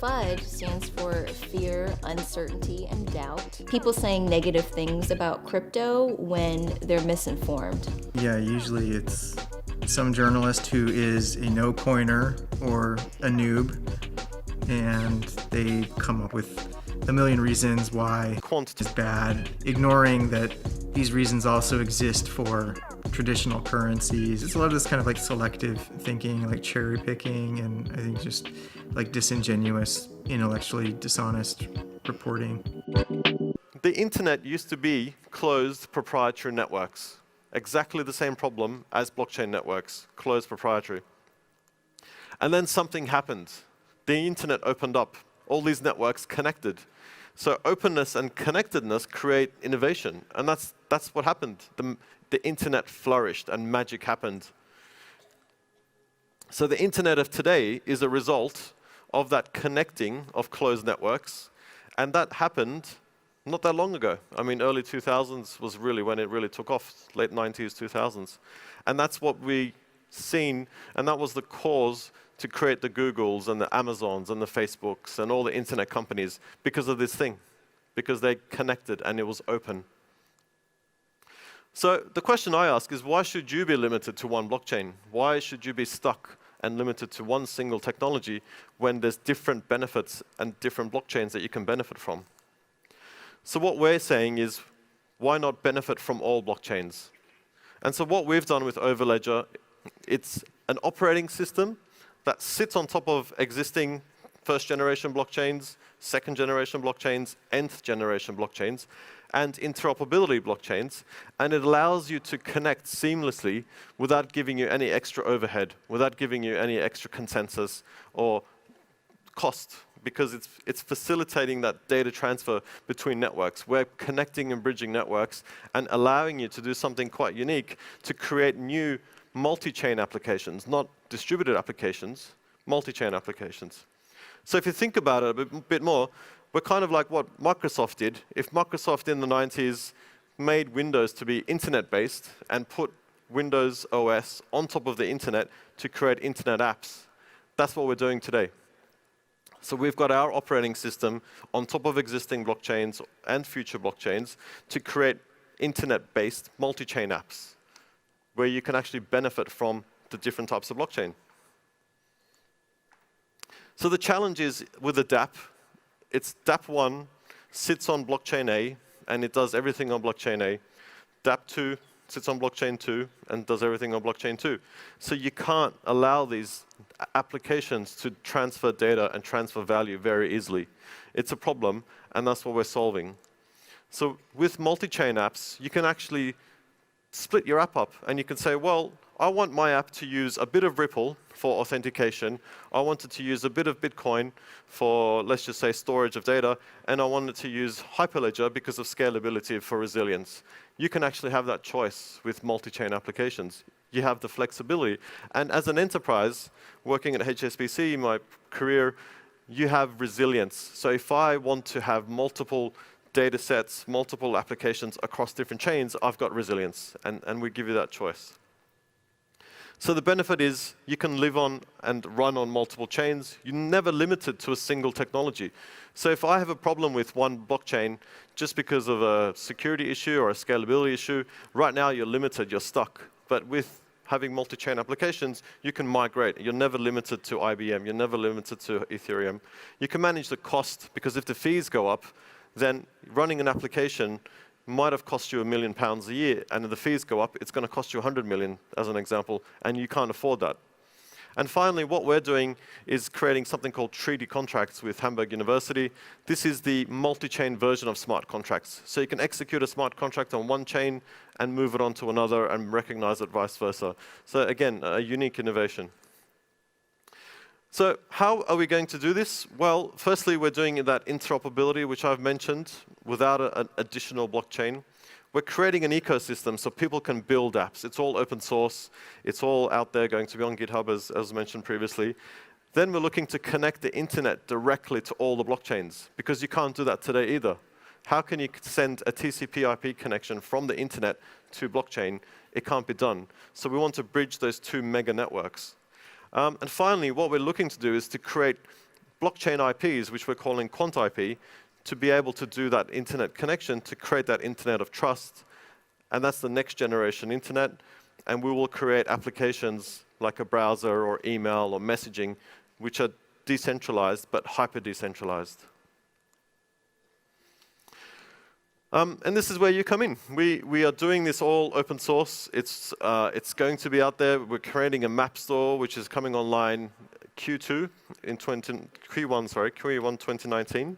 FUD stands for fear, uncertainty, and doubt. People saying negative things about crypto when they're misinformed. Yeah, usually it's some journalist who is a no-coiner or a noob, and they come up with a million reasons why Quant is bad, ignoring that these reasons also exist for traditional currencies. It's a lot of this kind of like selective thinking, like cherry picking, and I think just like disingenuous, intellectually dishonest reporting. The internet used to be closed proprietary networks. Exactly the same problem as blockchain networks, closed proprietary. And then something happened. The internet opened up. All these networks connected. So openness and connectedness create innovation. And that's what happened. The internet flourished and magic happened. So the internet of today is a result of that connecting of closed networks. And that happened not that long ago. I mean, early 2000s was really when it really took off, late 90s, 2000s. And that's what we seen, and that was the cause to create the Googles and the Amazons and the Facebooks and all the internet companies because of this thing, because they connected and it was open. So the question I ask is, why should you be limited to one blockchain? Why should you be stuck and limited to one single technology when there's different benefits and different blockchains that you can benefit from? So what we're saying is, why not benefit from all blockchains? And so what we've done with Overledger, it's an operating system that sits on top of existing first-generation blockchains, second-generation blockchains, nth-generation blockchains, and interoperability blockchains, and it allows you to connect seamlessly without giving you any extra overhead, without giving you any extra consensus or cost, because it's facilitating that data transfer between networks. We're connecting and bridging networks and allowing you to do something quite unique to create new multi-chain applications, not distributed applications, multi-chain applications. So if you think about it a bit more, we're kind of like what Microsoft did. If Microsoft in the 90s made Windows to be internet-based and put Windows OS on top of the internet to create internet apps, that's what we're doing today. So we've got our operating system on top of existing blockchains and future blockchains to create internet-based multi-chain apps where you can actually benefit from the different types of blockchain. So the challenge is with the dApp, it's dApp1 sits on blockchain A and it does everything on blockchain A. dApp2 sits on blockchain 2 and does everything on blockchain 2. So you can't allow these applications to transfer data and transfer value very easily. It's a problem, and that's what we're solving. So with multi-chain apps, you can actually split your app up, and you can say, well, I want my app to use a bit of Ripple for authentication. I want it to use a bit of Bitcoin for, let's just say, storage of data, and I want it to use Hyperledger because of scalability for resilience. You can actually have that choice with multi-chain applications. You have the flexibility. And as an enterprise, working at HSBC in my career, you have resilience. So if I want to have multiple data sets, multiple applications across different chains, I've got resilience, and we give you that choice. So the benefit is you can live on and run on multiple chains. You're never limited to a single technology. So if I have a problem with one blockchain just because of a security issue or a scalability issue, right now you're limited, you're stuck. But with having multi-chain applications, you can migrate. You're never limited to IBM. You're never limited to Ethereum. You can manage the cost, because if the fees go up, then running an application might have cost you £1 million a year, and if the fees go up, it's going to cost you 100 million, as an example, and you can't afford that. And finally, what we're doing is creating something called treaty contracts with Hamburg University. This is the multi-chain version of smart contracts. So you can execute a smart contract on one chain and move it on to another and recognize it vice versa. So again, a unique innovation. So how are we going to do this? Well, firstly, we're doing that interoperability, which I've mentioned, without an additional blockchain. We're creating an ecosystem so people can build apps. It's all open source. It's all out there, going to be on GitHub, as mentioned previously. Then we're looking to connect the internet directly to all the blockchains, because you can't do that today either. How can you send a TCP/IP connection from the internet to blockchain? It can't be done. So we want to bridge those two mega networks. And finally, what we're looking to do is to create blockchain IPs, which we're calling Quant IP, to be able to do that internet connection, to create that internet of trust. And that's the next generation internet. And we will create applications like a browser or email or messaging, which are decentralized but hyper-decentralized. And this is where you come in. We are doing this all open source. It's going to be out there. We're creating a map store, which is coming online Q1 2019.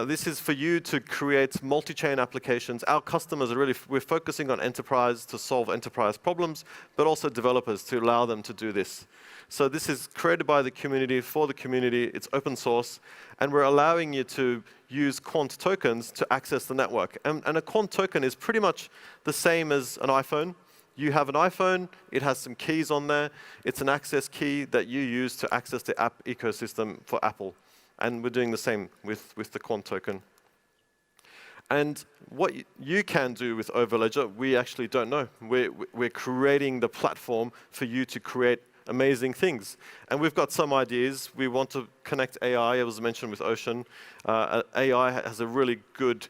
This is for you to create multi-chain applications. Our customers are really, we're focusing on enterprise to solve enterprise problems, but also developers to allow them to do this. So this is created by the community, for the community. It's open source. And we're allowing you to use Quant tokens to access the network. And a Quant token is pretty much the same as an iPhone. You have an iPhone, it has some keys on there. It's an access key that you use to access the app ecosystem for Apple. And we're doing the same with the Quant token. And what you can do with Overledger, we actually don't know. We're creating the platform for you to create amazing things. And we've got some ideas. We want to connect AI, as was mentioned with Ocean. AI has a really good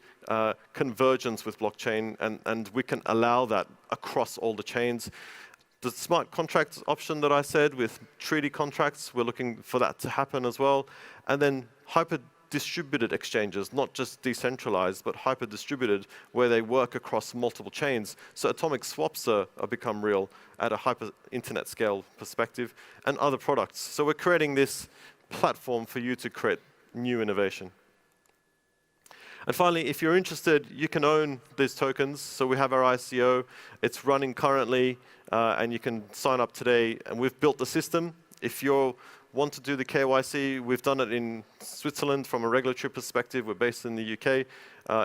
convergence with blockchain, and we can allow that across all the chains. The smart contracts option that I said with treaty contracts, we're looking for that to happen as well. And then hyper-distributed exchanges, not just decentralized, but hyper-distributed, where they work across multiple chains. So atomic swaps are become real at a hyper-internet scale perspective, and other products. So we're creating this platform for you to create new innovation. And finally, if you're interested, you can own these tokens. So we have our ICO. It's running currently, and you can sign up today. And we've built the system. If you want to do the KYC, we've done it in Switzerland from a regulatory perspective. We're based in the UK.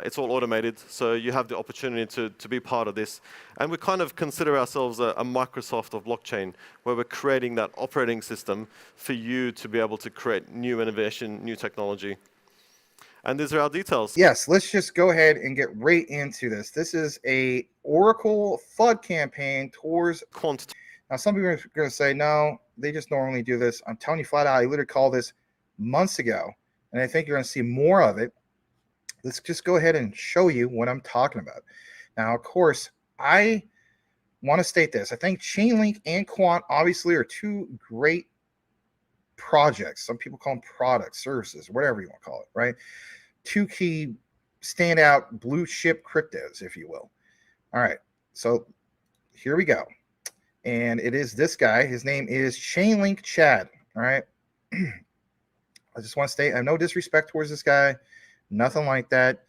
It's all automated, so you have the opportunity to be part of this. And we kind of consider ourselves a Microsoft of blockchain, where we're creating that operating system for you to be able to create new innovation, new technology. And these are our details. Yes, let's just go ahead and get right into this. This is a Oracle FUD campaign towards Quant. Now, some people are going to say, no, they just normally do this. I'm telling you flat out, I literally called this months ago, and I think you're going to see more of it. Let's just go ahead and show you what I'm talking about. Now, of course, I want to state this. I think Chainlink and Quant obviously are two great projects. Some people call them products, services, whatever you want to call it, right? Two key standout blue chip cryptos, if you will. All right, so here we go. And it is this guy. His name is Chainlink Chad. All right. I just want to state, I have no disrespect towards this guy. Nothing like that.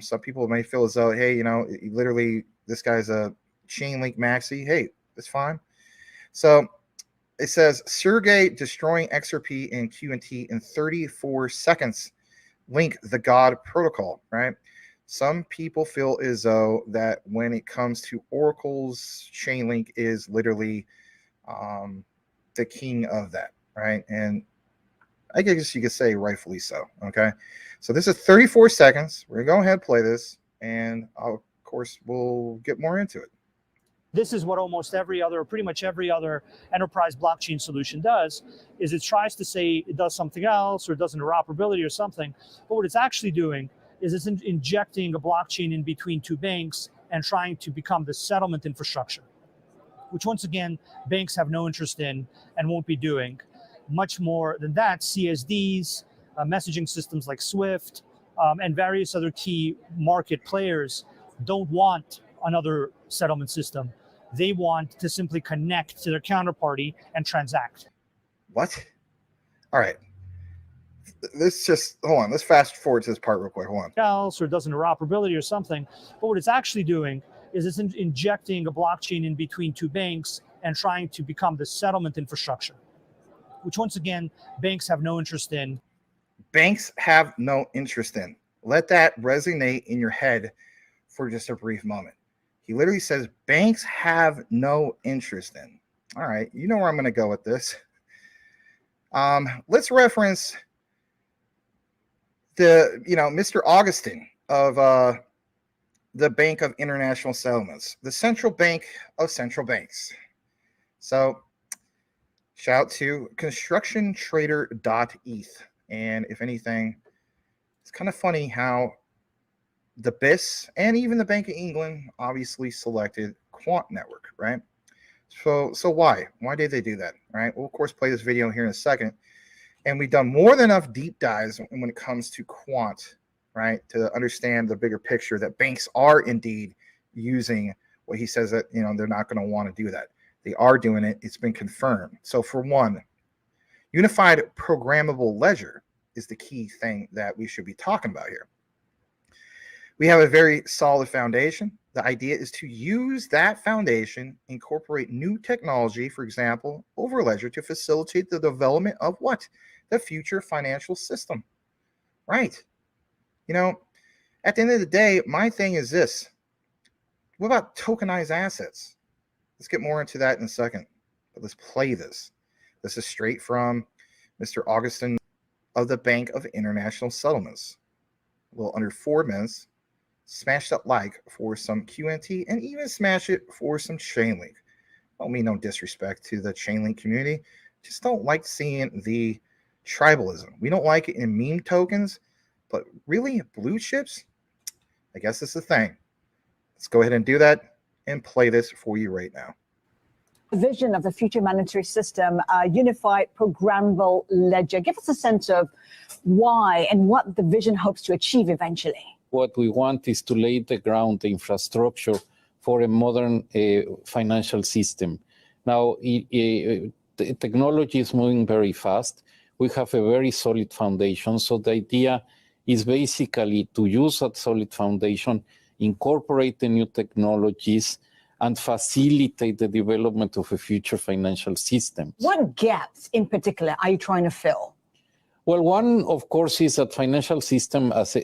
Some people may feel as though, hey, you know, literally this guy's a Chainlink maxi. Hey, that's fine. So it says Sergey destroying XRP and QNT in 34 seconds. Link the God protocol, right? Some people feel as though that when it comes to Oracle's Chainlink is literally the king of that, right? And I guess you could say rightfully so, okay? So this is 34 seconds. We're going to go ahead and play this, and of course, we'll get more into it. This is what almost every other, pretty much every other enterprise blockchain solution does, is it tries to say it does something else or it does interoperability or something, but what it's actually doing is it's injecting a blockchain in between two banks and trying to become the settlement infrastructure, which once again, banks have no interest in and won't be doing. Much more than that, CSDs, messaging systems like Swift, and various other key market players don't want another settlement system. They want to simply connect to their counterparty and transact. What? All right. Let's just, hold on. Let's fast forward to this part real quick. Hold on. Else or does interoperability or something. But what it's actually doing is it's injecting a blockchain in between two banks and trying to become the settlement infrastructure, which once again, banks have no interest in. Banks have no interest in. Let that resonate in your head for just a brief moment. He literally says banks have no interest in. All right, you know where I'm going to go with this. Let's reference the, Mr. Augustine of the Bank of International Settlements, the central bank of central banks. So shout out to constructiontrader.eth. And if anything, it's kind of funny how the BIS and even the Bank of England obviously selected Quant network, right? So why? Why did they do that? All right. We'll of course play this video here in a second. And we've done more than enough deep dives when it comes to Quant, right, to understand the bigger picture that banks are indeed using what he says that, they're not going to want to do that. They are doing it. It's been confirmed. So for one, unified programmable ledger is the key thing that we should be talking about here. We have a very solid foundation. The idea is to use that foundation, incorporate new technology, for example, over ledger, to facilitate the development of what? The future financial system, right? At the end of the day, my thing is this. What about tokenized assets? Let's get more into that in a second, but let's play this. This is straight from Mr. Augustin of the Bank of International Settlements. A little under 4 minutes. Smash that like for some QNT and even smash it for some Chainlink. Don't mean no disrespect to the Chainlink community. Just don't like seeing the tribalism. We don't like it in meme tokens, but really blue chips, I guess it's the thing. Let's go ahead and do that and play this for you right now. Vision of the future monetary system, unified programmable ledger. Give us a sense of why and what the vision hopes to achieve eventually. What we want is to lay the ground, the infrastructure for a modern financial system. Now, the technology is moving very fast. We have a very solid foundation. So the idea is basically to use that solid foundation, incorporate the new technologies, and facilitate the development of a future financial system. What gaps in particular are you trying to fill? Well, one, of course, is that financial system, as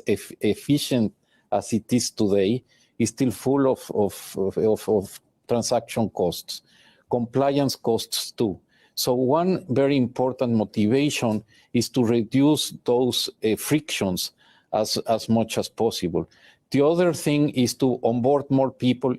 efficient as it is today, is still full of transaction costs, compliance costs too. So one very important motivation is to reduce those frictions as much as possible. The other thing is to onboard more people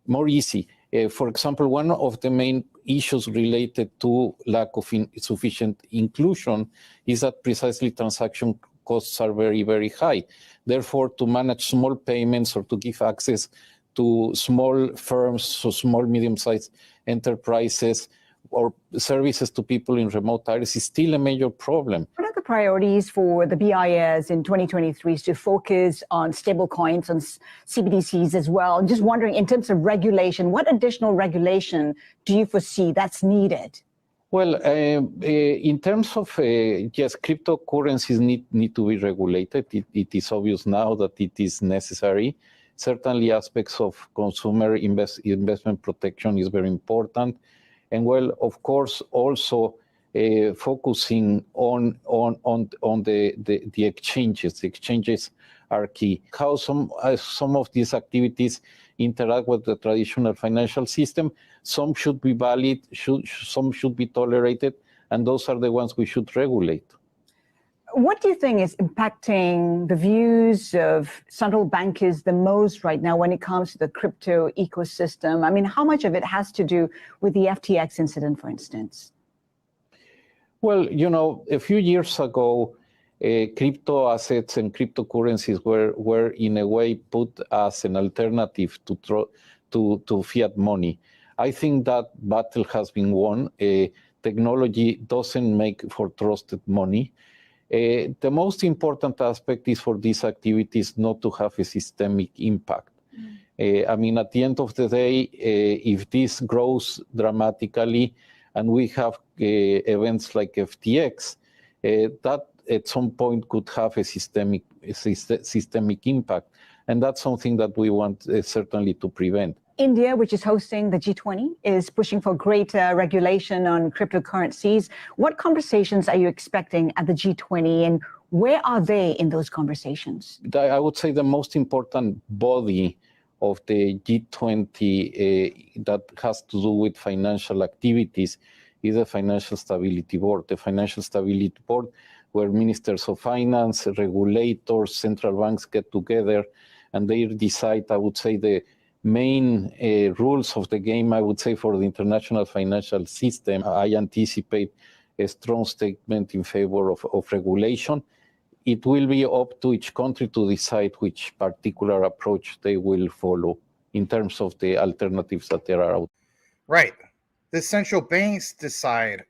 more easy. For example, one of the main issues related to lack of sufficient inclusion is that precisely transaction costs are very, very high. Therefore, to manage small payments or to give access to small firms, so small, medium-sized enterprises or services to people in remote areas is still a major problem. What are the priorities for the BIS in 2023 is to focus on stable coins, on CBDCs as well? I'm just wondering, in terms of regulation, what additional regulation do you foresee that's needed? Well, in terms of, yes, cryptocurrencies need to be regulated. It is obvious now that it is necessary. Certainly aspects of consumer investment protection is very important. And well, of course, also focusing on the exchanges. The exchanges are key. How some of these activities interact with the traditional financial system. Some should be valid, some should be tolerated, and those are the ones we should regulate. What do you think is impacting the views of central bankers the most right now when it comes to the crypto ecosystem? I mean, how much of it has to do with the FTX incident, for instance? Well, a few years ago, crypto assets and cryptocurrencies were in a way put as an alternative to fiat money. I think that battle has been won. Technology doesn't make for trusted money. The most important aspect is for these activities not to have a systemic impact. I mean, at the end of the day, if this grows dramatically and we have events like FTX, that at some point could have a systemic impact. And that's something that we want certainly to prevent. India, which is hosting the G20, is pushing for greater regulation on cryptocurrencies. What conversations are you expecting at the G20, and where are they in those conversations? I would say the most important body of the G20 that has to do with financial activities is the Financial Stability Board. The Financial Stability Board, where ministers of finance, regulators, central banks get together, and they decide, I would say, the main rules of the game, I would say, for the international financial system. I anticipate a strong statement in favor of regulation. It will be up to each country to decide which particular approach they will follow in terms of the alternatives that there are out. Right. The central banks decide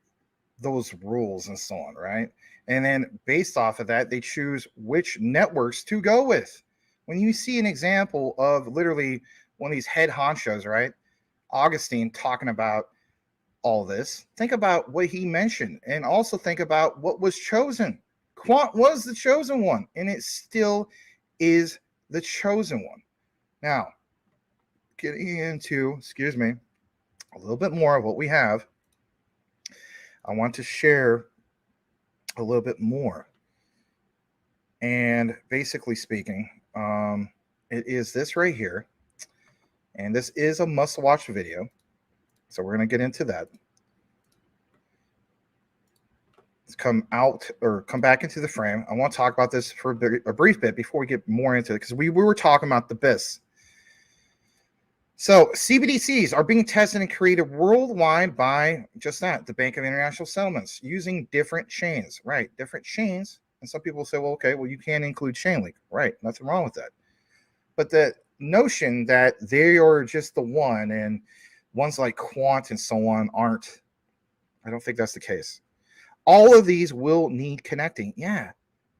those rules and so on, right? And then based off of that, they choose which networks to go with. When you see an example of literally one of these head honchos, right? Augustine talking about all this, think about what he mentioned and also think about what was chosen. Quant was the chosen one, and it still is the chosen one. Now, getting into, excuse me, a little bit more of what we have, I want to share a little bit more. And basically speaking, it is this right here. And this is a must-watch video. So we're going to get into that. Let's come out or come back into the frame. I want to talk about this for a brief bit before we get more into it, because we were talking about the BIS. So CBDCs are being tested and created worldwide by just that, the Bank of International Settlements, using different chains, right? Different chains. And some people say, well, okay, well, you can't include Chainlink, right? Nothing wrong with that. But the notion that they are just the one and ones like Quant and so on aren't, I don't think that's the case. All of these will need connecting. Yeah,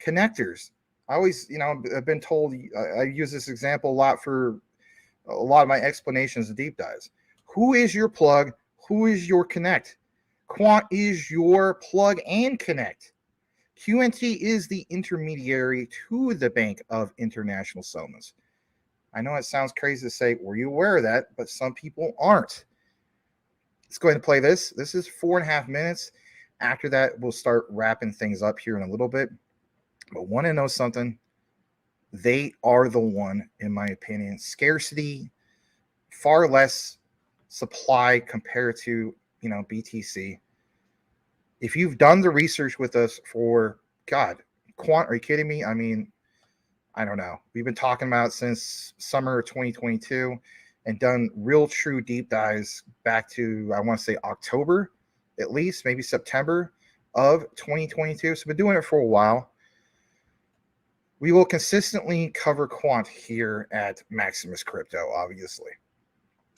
connectors. I always, I've been told, I use this example a lot for a lot of my explanations and deep dives. Who is your plug? Who is your connect? Quant is your plug and connect. QNT is the intermediary to the Bank of International Settlements. I know it sounds crazy to say, were you aware of that? But some people aren't. Let's go ahead and play this. This is 4.5 minutes. After that, we'll start wrapping things up here in a little bit. But want to know something? They are the one, in my opinion. Scarcity, far less supply compared to, BTC. If you've done the research with us for, God, Quant, are you kidding me? I mean, I don't know. We've been talking about it since summer of 2022 and done real true deep dives back to, I want to say October, at least, maybe September of 2022. So we've been doing it for a while. We will consistently cover Quant here at MaximusCrypto, obviously,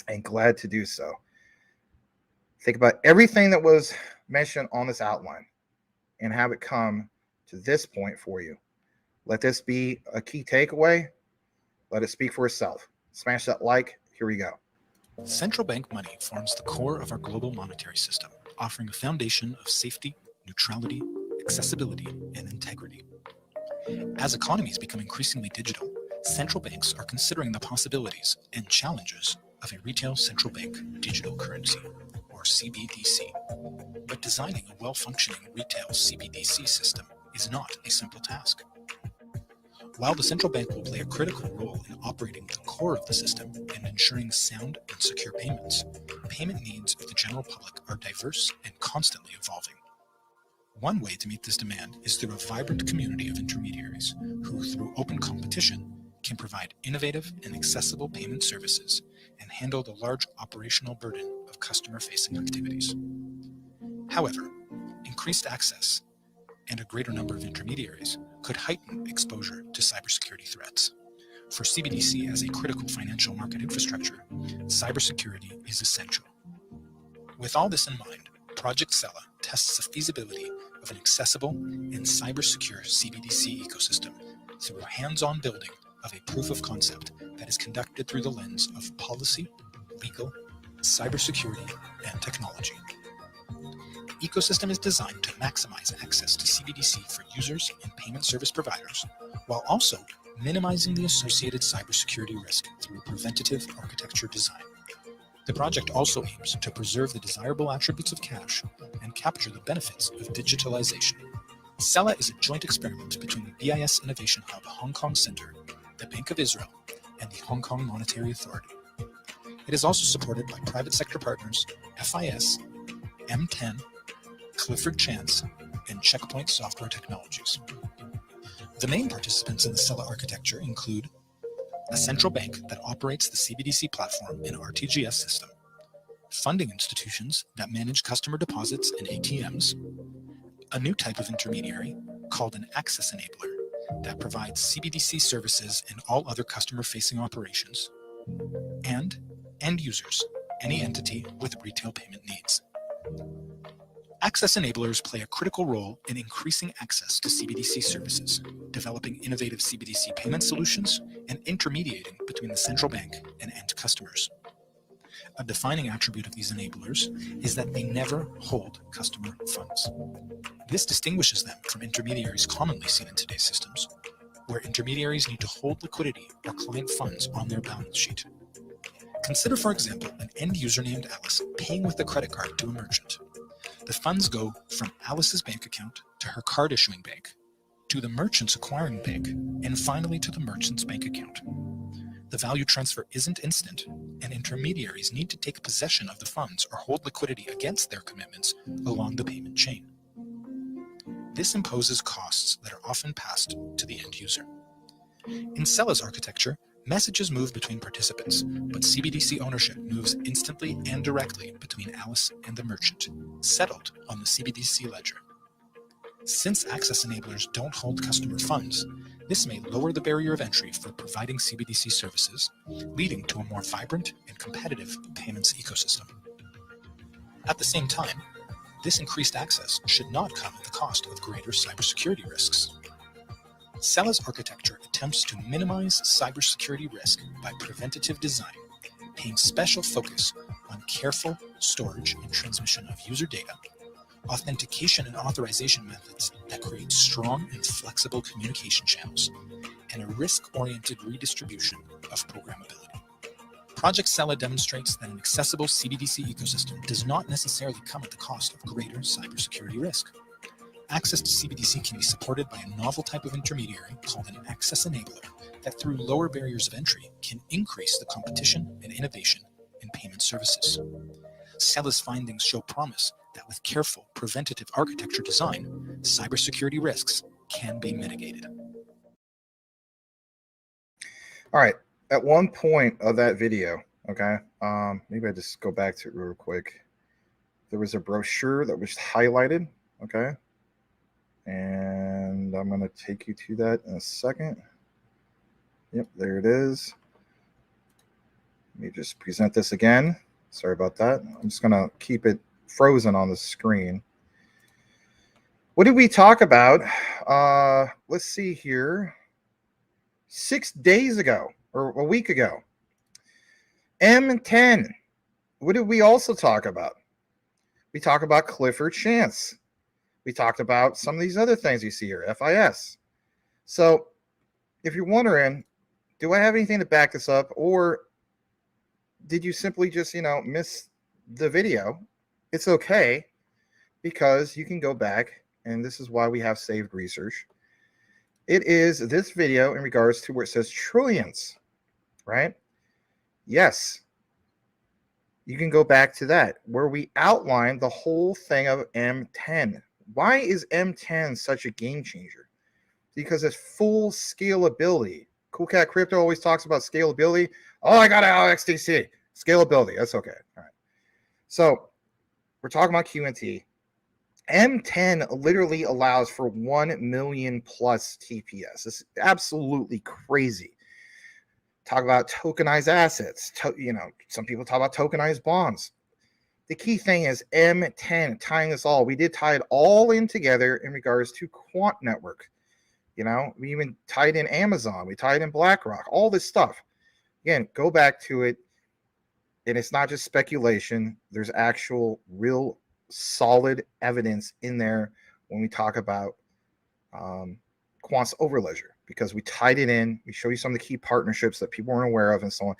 and glad to do so. Think about everything that was mentioned on this outline and have it come to this point for you. Let this be a key takeaway. Let it speak for itself. Smash that like. Here we go. Central bank money forms the core of our global monetary system, offering a foundation of safety, neutrality, accessibility, and integrity. As economies become increasingly digital, central banks are considering the possibilities and challenges of a retail central bank digital currency, or CBDC. But designing a well-functioning retail CBDC system is not a simple task. While the central bank will play a critical role in operating the core of the system and ensuring sound and secure payments, payment needs of the general public are diverse and constantly evolving. One way to meet this demand is through a vibrant community of intermediaries who, through open competition, can provide innovative and accessible payment services and handle the large operational burden of customer-facing activities. However, increased access and a greater number of intermediaries could heighten exposure to cybersecurity threats. For CBDC as a critical financial market infrastructure, cybersecurity is essential. With all this in mind, Project Sella tests the feasibility of an accessible and cyber-secure CBDC ecosystem through a hands-on building of a proof of concept that is conducted through the lens of policy, legal, cybersecurity, and technology. The ecosystem is designed to maximize access to CBDC for users and payment service providers, while also minimizing the associated cybersecurity risk through preventative architecture design. The project also aims to preserve the desirable attributes of cash and capture the benefits of digitalization. Sella is a joint experiment between the BIS Innovation Hub Hong Kong Center, the Bank of Israel, and the Hong Kong Monetary Authority. It is also supported by private sector partners FIS, M10, Clifford Chance, and Checkpoint Software Technologies. The main participants in the Sella architecture include a central bank that operates the CBDC platform and RTGS system, funding institutions that manage customer deposits and ATMs, a new type of intermediary called an access enabler that provides CBDC services in all other customer-facing operations, and end users, any entity with retail payment needs. Access enablers play a critical role in increasing access to CBDC services, developing innovative CBDC payment solutions, and intermediating between the central bank and end customers. A defining attribute of these enablers is that they never hold customer funds. This distinguishes them from intermediaries commonly seen in today's systems, where intermediaries need to hold liquidity or client funds on their balance sheet. Consider, for example, an end user named Alice paying with a credit card to a merchant. The funds go from Alice's bank account to her card issuing bank, to the merchant's acquiring bank, and finally to the merchant's bank account. The value transfer isn't instant, and intermediaries need to take possession of the funds or hold liquidity against their commitments along the payment chain. This imposes costs that are often passed to the end user. In Sella's architecture, messages move between participants, but CBDC ownership moves instantly and directly between Alice and the merchant, settled on the CBDC ledger. Since access enablers don't hold customer funds, this may lower the barrier of entry for providing CBDC services, leading to a more vibrant and competitive payments ecosystem. At the same time, this increased access should not come at the cost of greater cybersecurity risks. Sella's architecture attempts to minimize cybersecurity risk by preventative design, paying special focus on careful storage and transmission of user data, authentication and authorization methods that create strong and flexible communication channels, and a risk-oriented redistribution of programmability. Project Sella demonstrates that an accessible CBDC ecosystem does not necessarily come at the cost of greater cybersecurity risk. Access to CBDC can be supported by a novel type of intermediary called an access enabler that, through lower barriers of entry, can increase the competition and innovation in payment services. Sella's findings show promise that with careful preventative architecture design, cybersecurity risks can be mitigated. All right. At one point of that video, okay, maybe I just go back to it real quick. There was a brochure that was highlighted, okay, and I'm going to take you to that in a second. Yep, there it is. Let me just present this again. Sorry about that. I'm just going to keep it frozen on the screen. What did we talk about? Let's see here. 6 days ago, or a week ago. M10. What did we also talk about? We talked about Clifford Chance. We talked about some of these other things you see here, FIS. So if you're wondering, do I have anything to back this up, or did you simply just, miss the video? It's okay, because you can go back, and this is why we have saved research. It is this video in regards to where it says trillions, right? Yes. You can go back to that, where we outline the whole thing of M10. Why is M10 such a game changer? Because it's full scalability. Cool Cat Crypto always talks about scalability. Oh, I got an LXDC. Scalability. That's okay. All right. So we're talking about QNT. M10 literally allows for 1 million plus TPS. It's absolutely crazy. Talk about tokenized assets. Some people talk about tokenized bonds. The key thing is M10 tying this all. We did tie it all in together in regards to Quant network. We even tied in Amazon. We tied in BlackRock. All this stuff. Again, go back to it. And it's not just speculation. There's actual real solid evidence in there when we talk about Quant's overledger, because we tied it in. We show you some of the key partnerships that people weren't aware of and so on.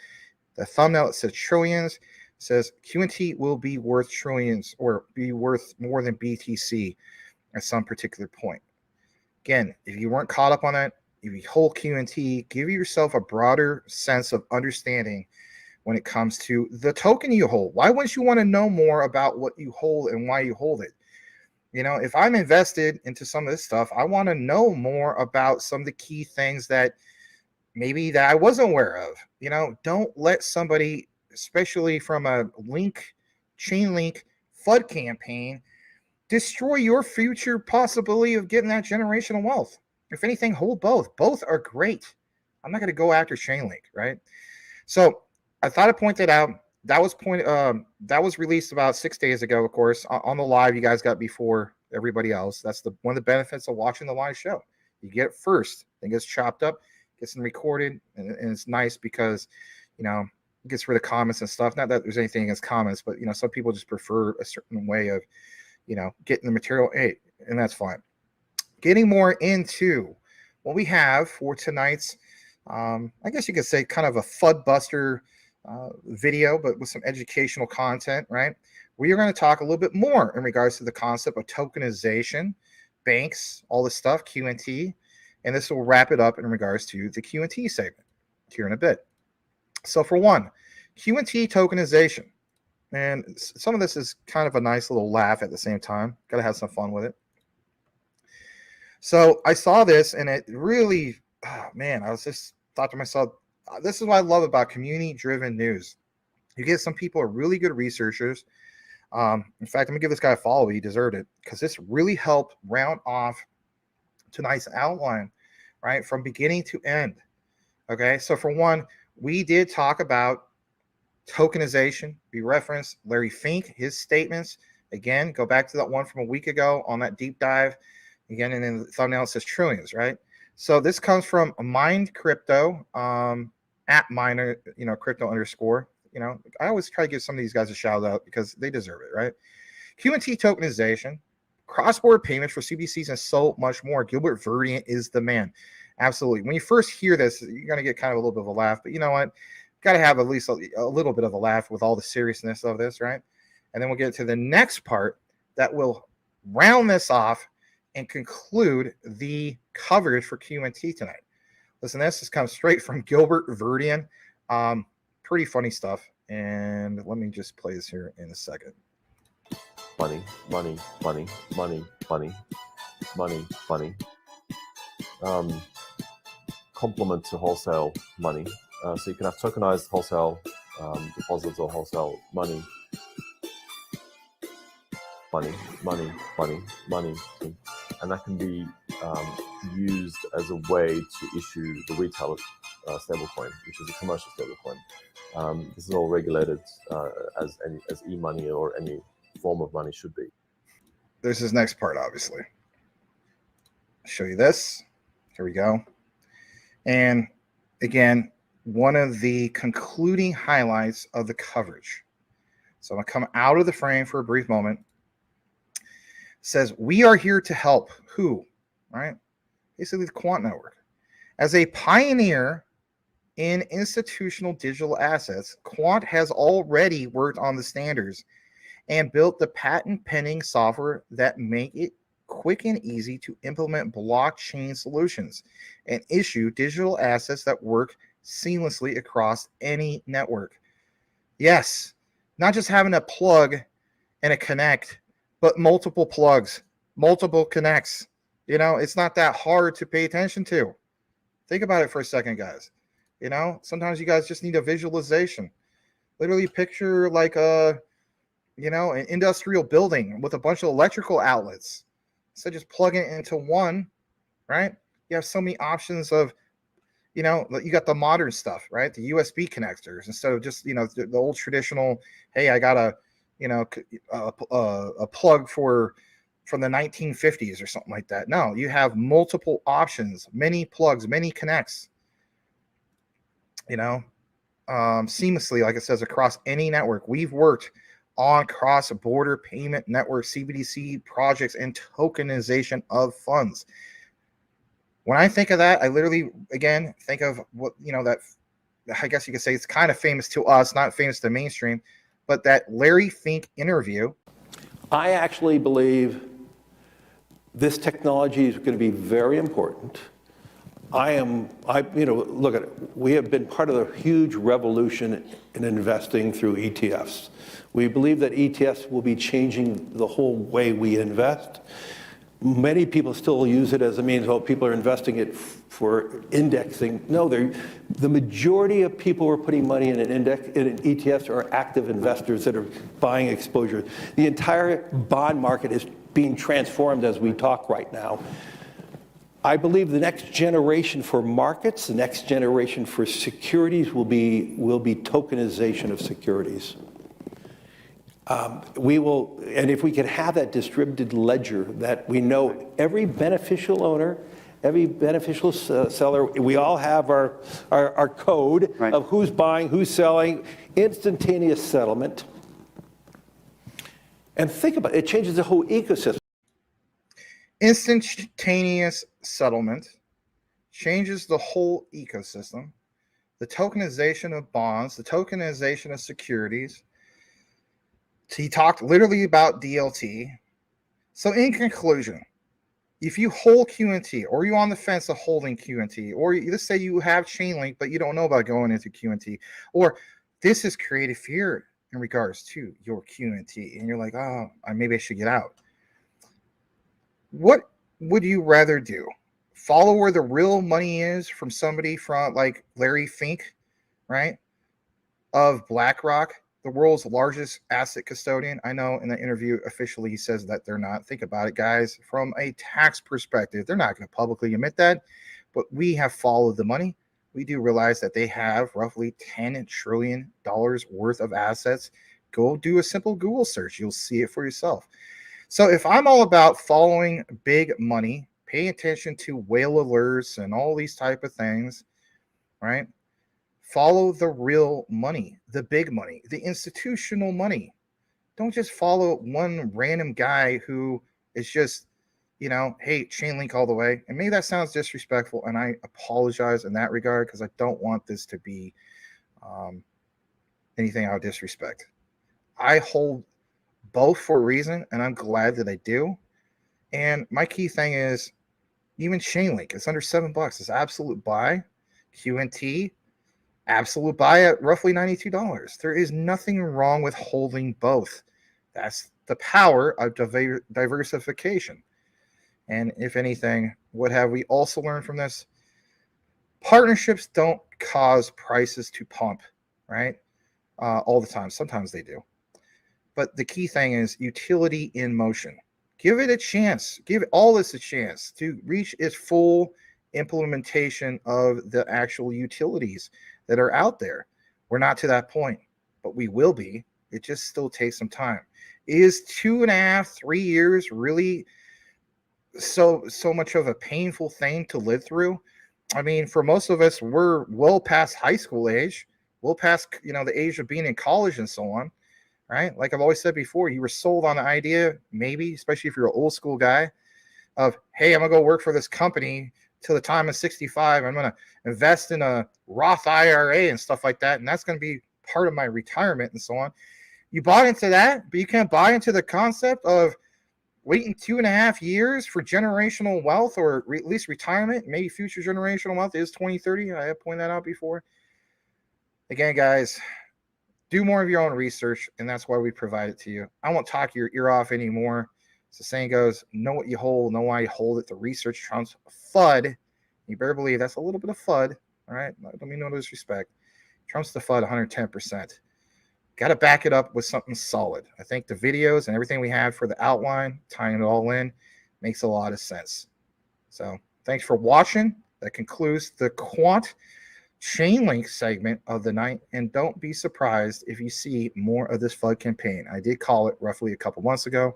The thumbnail, it says trillions, says QNT will be worth trillions, or be worth more than BTC at some particular point. Again, if you weren't caught up on that, if you hold QNT, give yourself a broader sense of understanding when it comes to the token you hold. Why wouldn't you want to know more about what you hold and why you hold it? If I'm invested into some of this stuff, I want to know more about some of the key things that maybe that I wasn't aware of. Don't let somebody, especially from a Chainlink FUD campaign, destroy your future possibility of getting that generational wealth. If anything, hold both. Both are great. I'm not going to go after Chainlink, right? So I thought I'd point that out. That was released about 6 days ago, of course, on the live you guys got before everybody else. That's one of the benefits of watching the live show. You get it first, then gets chopped up, gets recorded, and it's nice because, you know, it gets rid of comments and stuff. Not that there's anything against comments, but, you know, some people just prefer a certain way of, you know, getting the material. Hey, and that's fine. Getting more into what we have for tonight's, I guess you could say kind of a Fudbuster video, but with some educational content, right? We are going to talk a little bit more in regards to the concept of tokenization, banks, all this stuff, QNT, and this will wrap it up in regards to the QNT segment here in a bit. So for one, QNT tokenization, and some of this is kind of a nice little laugh at the same time. Got to have some fun with it. So I saw this and it really, oh man, I was just thought to myself, this is what I love about community-driven news. You get some people who are really good researchers. In fact, I'm gonna give this guy a follow. He deserved it because this really helped round off tonight's outline, right, from beginning to end. Okay, so for one, we did talk about tokenization. We referenced Larry Fink, his statements. Again, go back to that one from a week ago on that deep dive. Again, and in the thumbnail it says trillions, right? So this comes from MineCrypto, at miner, you know, crypto underscore. You know, I always try to give some of these guys a shout out because they deserve it, right? QNT tokenization, cross-border payments for CBDCs, and so much more. Gilbert Verdian is the man. Absolutely. When you first hear this, you're going to get kind of a little bit of a laugh, but you know what? Got to have at least a little bit of a laugh with all the seriousness of this, right? And then we'll get to the next part that will round this off and conclude the coverage for QNT tonight. Listen, this comes straight from Gilbert Verdian. Pretty funny stuff. And let me just play this here in a second. Money, money, money, money, money, money, money. Complement to wholesale money. So you can have tokenized wholesale deposits or wholesale money. Money, money, money, money. And that can be used as a way to issue the retail stablecoin, which is a commercial stablecoin. This is all regulated as e-money or any form of money should be. There's this next part, obviously. I'll show you this. Here we go. And again, one of the concluding highlights of the coverage. So I'm going to come out of the frame for a brief moment. It says, we are here to help. Who? Right? Basically the Quant network. As a pioneer in institutional digital assets, Quant has already worked on the standards and built the patent-pending software that make it quick and easy to implement blockchain solutions and issue digital assets that work seamlessly across any network. Yes, not just having a plug and a connect, but multiple plugs, multiple connects. You know, it's not that hard to pay attention to. Think about it for a second, guys. You know, sometimes you guys just need a visualization. Literally picture like a, you know, an industrial building with a bunch of electrical outlets. So just plug it into one, right? You have so many options of, you know, you got the modern stuff, right? The USB connectors instead of just, you know, the old traditional, hey, I got a, you know, a plug from the 1950s or something like that. No, you have multiple options, many plugs, many connects, you know, seamlessly, like it says, across any network. We've worked on cross-border payment network, CBDC projects, and tokenization of funds. When I think of that, I literally, again, think of what, you know, that, I guess you could say it's kind of famous to us, not famous to mainstream, but that Larry Fink interview. I actually believe this technology is going to be very important. Look at it. We have been part of a huge revolution in investing through ETFs. We believe that ETFs will be changing the whole way we invest. Many people still use it as a means, well, people are investing it for indexing. No, the majority of people who are putting money in an ETFs are active investors that are buying exposure. The entire bond market is being transformed as we talk right now. I believe the next generation for markets, the next generation for securities will be tokenization of securities. We will, and if we can have that distributed ledger that we know every beneficial owner, every beneficial seller, we all have our code of who's buying, who's selling, instantaneous settlement. And think about it, it changes the whole ecosystem. Instantaneous settlement changes the whole ecosystem. The tokenization of bonds, the tokenization of securities. He talked literally about DLT. So in conclusion, if you hold QNT, or you're on the fence of holding QNT, or let's say you have Chainlink, but you don't know about going into QNT, or this has created fear in regards to your QNT, and you're like, oh, maybe I should get out. What would you rather do? Follow where the real money is from somebody from like Larry Fink, right? Of BlackRock, the world's largest asset custodian. I know in the interview officially he says that they're not. Think about it, guys. From a tax perspective, they're not going to publicly admit that, but we have followed the money. We do realize that they have roughly $10 trillion worth of assets. Go do a simple Google search. You'll see it for yourself. So if I'm all about following big money, paying attention to whale alerts and all these type of things, right? Follow the real money, the big money, the institutional money. Don't just follow one random guy who is just, you know, hey, Chainlink all the way. And maybe that sounds disrespectful, and I apologize in that regard because I don't want this to be anything I would disrespect. I hold both for a reason, and I'm glad that I do. And my key thing is, even Chainlink, it's under $7. It's absolute buy. QNT, absolute buy at roughly $92. There is nothing wrong with holding both. That's the power of diversification. And if anything, what have we also learned from this? Partnerships don't cause prices to pump, right? All the time. Sometimes they do. But the key thing is utility in motion. Give it a chance. Give all this a chance to reach its full implementation of the actual utilities that are out there. We're not to that point, but we will be. It just still takes some time. Is 2.5, 3 years really so much of a painful thing to live through? I mean, for most of us, we're well past high school age, well past, you know, the age of being in college and so on. Right? Like I've always said before, you were sold on the idea, maybe, especially if you're an old school guy, of, hey, I'm going to go work for this company till the time of 65. I'm going to invest in a Roth IRA and stuff like that. And that's going to be part of my retirement and so on. You bought into that, but you can't buy into the concept of waiting 2.5 years for generational wealth, or at least retirement. Maybe future generational wealth is 2030. I have pointed that out before. Again, guys, do more of your own research, and that's why we provide it to you. I won't talk your ear off anymore. As the saying goes, know what you hold, know why you hold it. The research trumps FUD. You better believe that's a little bit of FUD, all right? I don't mean no disrespect. Trumps the FUD 110%. Got to back it up with something solid. I think the videos and everything we had for the outline, tying it all in, makes a lot of sense. So thanks for watching. That concludes the Quant Chainlink segment of the night, and don't be surprised if you see more of this FUD campaign. I did call it roughly a couple months ago.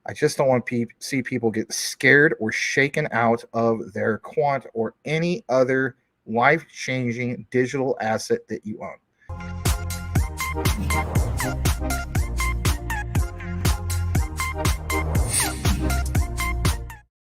I just don't want to see people get scared or shaken out of their Quant or any other life-changing digital asset that you own.